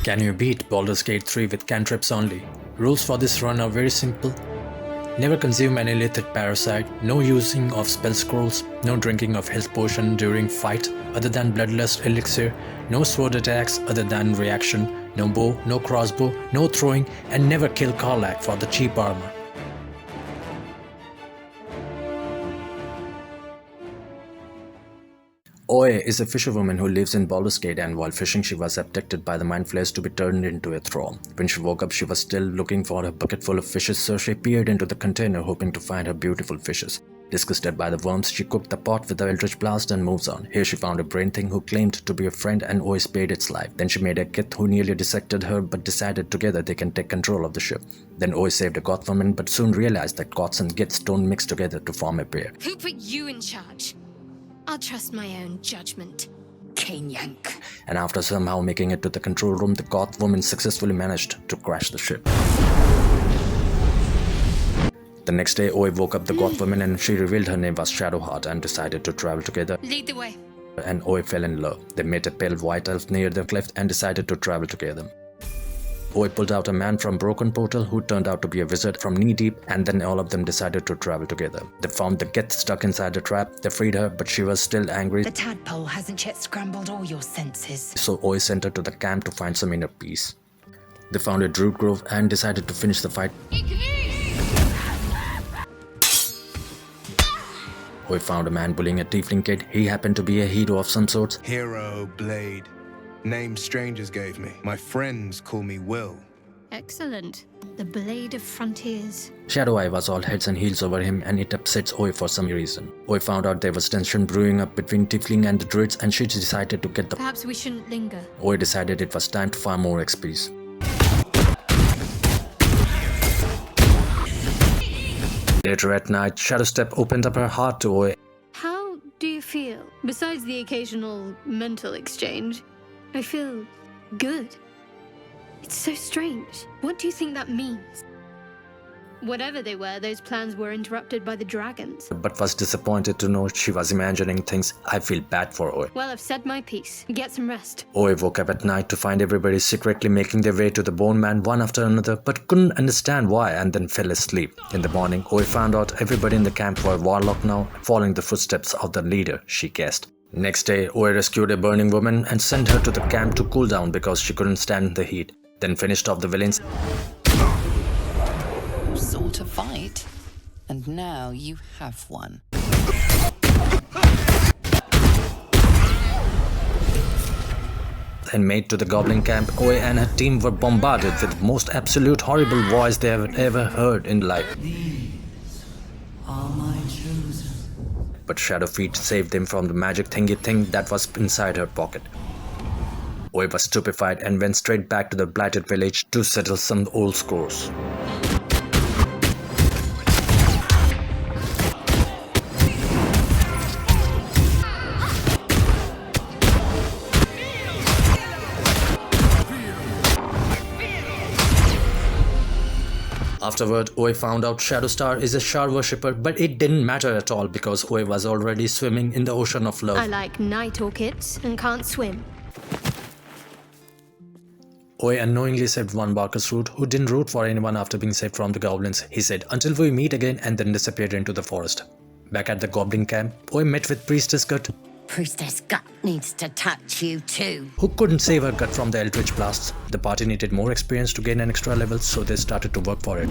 Can you beat Baldur's Gate 3 with cantrips only? Rules for this run are very simple. Never consume any lethal parasite, no using of spell scrolls, no drinking of health potion during fight other than bloodlust elixir, no sword attacks other than reaction, no bow, no crossbow, no throwing, and never kill Karlach for the cheap armor. Oe is a fisherwoman who lives in Baldur's Gate, and while fishing she was abducted by the Mind Flayers to be turned into a thrall. When she woke up she was still looking for a bucket full of fishes, so she peered into the container hoping to find her beautiful fishes. Disgusted by the worms, she cooked the pot with the eldritch blast and moves on. Here she found a brain thing who claimed to be a friend, and Oe spared its life. Then she made a kith who nearly dissected her but decided together they can take control of the ship. Then Oe saved a goth woman but soon realized that goths and giths don't mix together to form a pair. Who put you in charge? I'll trust my own judgment. Yank. And after somehow making it to the control room, the goth woman successfully managed to crash the ship. The next day, Oe woke up the goth woman and she revealed her name was Shadowheart and decided to travel together. Lead the way. And Oe fell in love. They met a pale white elf near the cliff and decided to travel together. Oe pulled out a man from Broken Portal who turned out to be a wizard from Knee Deep, and then all of them decided to travel together. They found the gith stuck inside the trap. They freed her, but she was still angry. The tadpole hasn't yet scrambled all your senses. So Oe sent her to the camp to find some inner peace. They found a druid grove and decided to finish the fight. Oe found a man bullying a tiefling kid. He happened to be a hero of some sorts. Hero, Blade. Name strangers gave me. My friends call me Will. Excellent. The Blade of Frontiers. Shadow Eye was all heads and heels over him, and it upsets Oe for some reason. Oe found out there was tension brewing up between Tiefling and the druids, and she decided to get the... Perhaps we shouldn't linger. Oe decided it was time to farm more XPs. Later at night, Shadowstep opened up her heart to Oe. How do you feel? Besides the occasional mental exchange, I feel good. It's so strange. What do you think that means? Whatever they were, those plans were interrupted by the dragons. But was disappointed to know she was imagining things. I feel bad for Oe. Well, I've said my piece. Get some rest. Oe woke up at night to find everybody secretly making their way to the Bone Man one after another, but couldn't understand why, and then fell asleep. In the morning, Oe found out everybody in the camp were warlock now, following the footsteps of the leader, she guessed. Next day, Oe rescued a burning woman and sent her to the camp to cool down because she couldn't stand the heat. Then finished off the villains. Sought a fight, and now you have one. And made to the goblin camp, Oe and her team were bombarded with the most absolute horrible voice they have ever heard in life. These are my chosen. But Shadowfeet saved them from the magic thingy thing that was inside her pocket. Oe was stupefied and went straight back to the blighted village to settle some old scores. Afterward, Oe found out Shadowstar is a Shar worshipper, but it didn't matter at all because Oe was already swimming in the ocean of love. I like night orchids and can't swim. Oe unknowingly saved one Barker's root who didn't root for anyone after being saved from the goblins. He said, "Until we meet again," and then disappeared into the forest. Back at the goblin camp, Oe met with Priestess Gut, Priestess Gut needs to touch you too. who couldn't save her gut from the eldritch blasts. The party needed more experience to gain an extra level, so they started to work for it.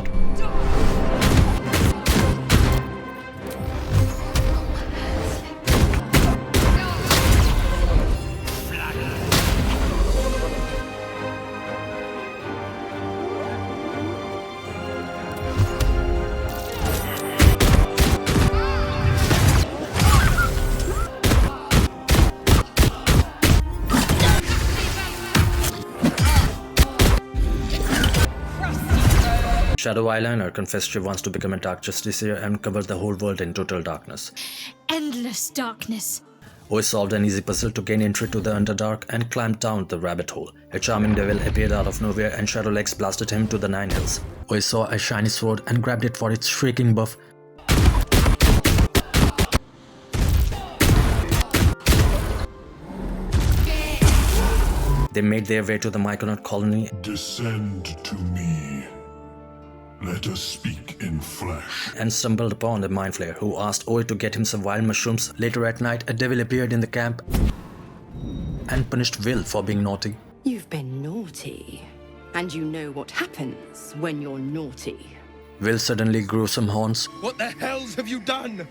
Shadow Eyeliner confessed she wants to become a Dark Justiciar and cover the whole world in total darkness. Endless darkness. Oe solved an easy puzzle to gain entry to the Underdark and climbed down the rabbit hole. A charming devil appeared out of nowhere and Shadowlegs blasted him to the Nine Hills. Oe saw a shiny sword and grabbed it for its shrieking buff. They made their way to the Myconaut colony. Descend to me. Let us speak in flesh. And stumbled upon the Mind Flayer, who asked Oi to get him some wild mushrooms. Later at night, a devil appeared in the camp and punished Will for being naughty. You've been naughty, and you know what happens when you're naughty. Will suddenly grew some horns. What the hells have you done?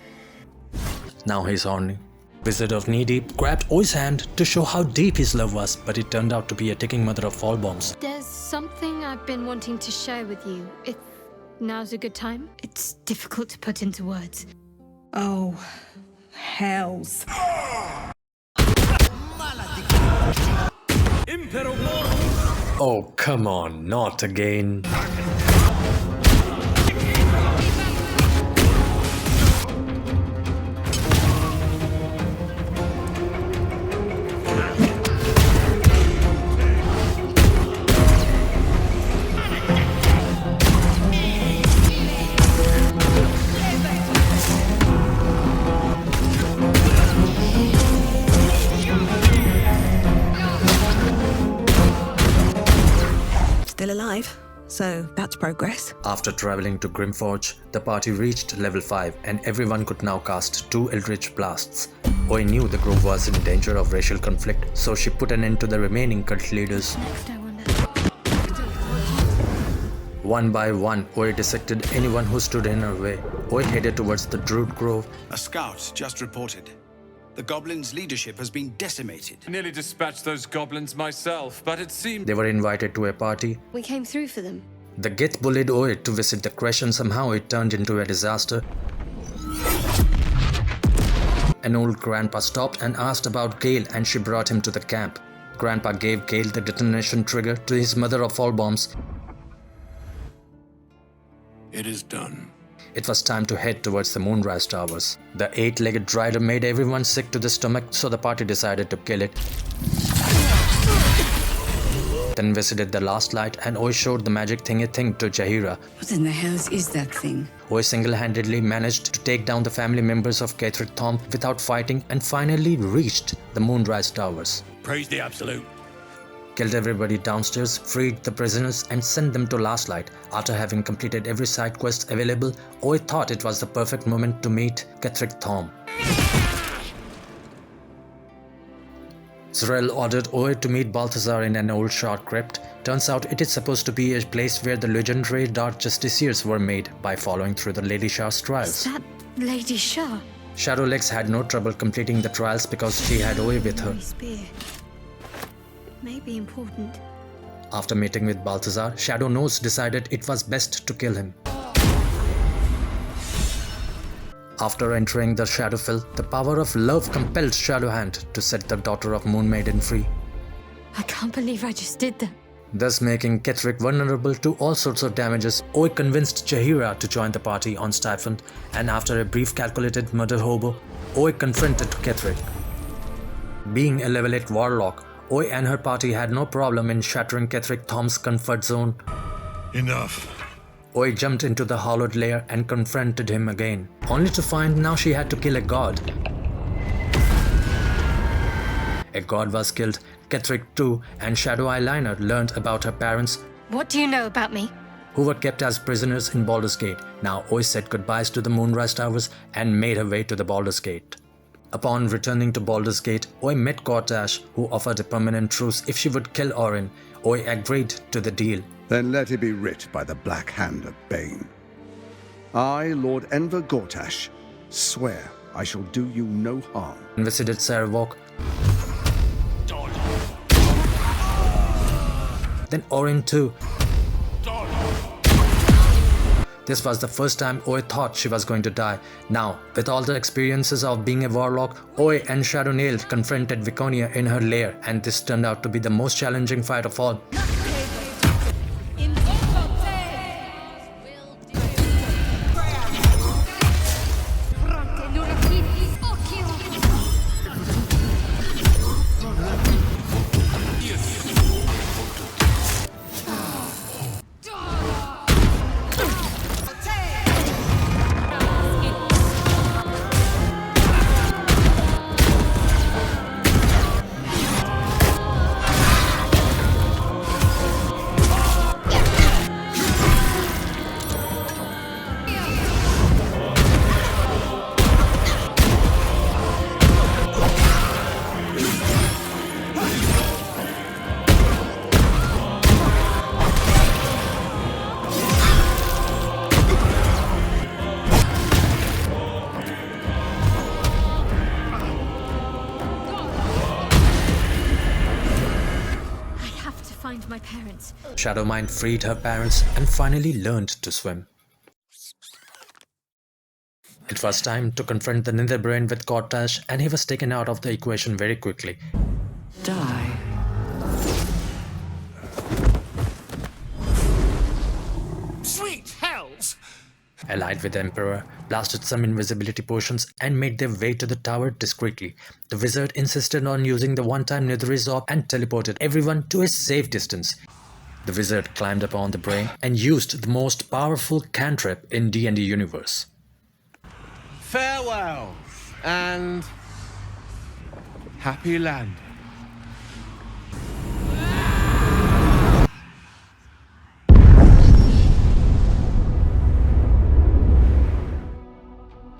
Now he's horny. Wizard of Knee Deep grabbed Oi's hand to show how deep his love was, but it turned out to be a ticking mother of all bombs. There's something I've been wanting to share with you. If now's a good time. It's difficult to put into words. Oh, hells. Oh, come on, not again. Still alive, so that's progress. After traveling to Grimforge, the party reached level 5 and everyone could now cast 2 Eldritch Blasts. Oi knew the group was in danger of racial conflict, so she put an end to the remaining cult leaders. Next, I wonder. One by one, Oi dissected anyone who stood in her way. Oi headed towards the Druid Grove. A scout just reported. The goblins' leadership has been decimated. I nearly dispatched those goblins myself, but it seemed... They were invited to a party. We came through for them. The Gith bullied Oi to visit the crash and somehow it turned into a disaster. An old grandpa stopped and asked about Gale and she brought him to the camp. Grandpa gave Gale the detonation trigger to his mother of all bombs. It is done. It was time to head towards the Moonrise Towers. The 8-legged rider made everyone sick to the stomach, so the party decided to kill it. Then visited the last light and Oi showed the magic thingy-thing to Jaheira. What in the hells is that thing? Oi single-handedly managed to take down the family members of Cantrips Thom without fighting and finally reached the Moonrise Towers. Praise the Absolute. Killed everybody downstairs, freed the prisoners and sent them to Last Light. After having completed every side quest available, Oi thought it was the perfect moment to meet Cantrips Thom. Zrel ordered Oi to meet Balthazar in an old shard crypt. Turns out it is supposed to be a place where the legendary Dark Justiciars were made by following through the Lady Shah's trials. Is that Lady Shah? Shadowlegs had no trouble completing the trials because she had Oi with her. Spear. It may be important. After meeting with Balthazar, Shadow Nose decided it was best to kill him. After entering the Shadowfell, the power of love compelled Shadowhand to set the daughter of Moon Maiden free, I can't believe I just did that. thus making Cantrips vulnerable to all sorts of damages. Oi convinced Jaheira to join the party on Stipend, and after a brief calculated murder hobo, Oi confronted Cantrips. Being a level 8 warlock, Oi and her party had no problem in shattering Cantrips Thom's comfort zone. Enough. Oi jumped into the hollowed lair and confronted him again, only to find now she had to kill a god. A god was killed, Cantrips too, and Shadow Eyeliner learned about her parents, What do you know about me? who were kept as prisoners in Baldur's Gate. Now Oi said goodbyes to the Moonrise Towers and made her way to the Baldur's Gate. Upon returning to Baldur's Gate, Oi met Cortash, who offered a permanent truce if she would kill Orin. Oi agreed to the deal. Then let it be writ by the Black Hand of Bane. I, Lord Enver Gortash, swear I shall do you no harm. And visited Saravok. Then Orin too. This was the first time Oi thought she was going to die. Now, with all the experiences of being a warlock, Oi and Shadownail confronted Viconia in her lair, and this turned out to be the most challenging fight of all. find my parents. Shadowmind freed her parents and finally learned to swim. It was time to confront the Netherbrain with Gortash, and he was taken out of the equation very quickly. Die. Sweet hells! Allied with the Emperor, blasted some invisibility potions and made their way to the tower discreetly. The wizard insisted on using the one-time Netherese orb and teleported everyone to a safe distance. The wizard climbed upon the brain and used the most powerful cantrip in D&D universe. Farewell, and happy landing.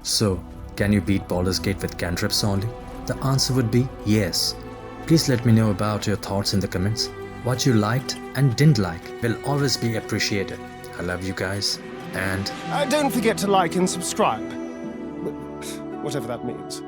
So, can you beat Baldur's Gate with cantrips only? The answer would be yes. Please let me know about your thoughts in the comments. What you liked and didn't like will always be appreciated. I love you guys, and Don't forget to like and subscribe. Whatever that means.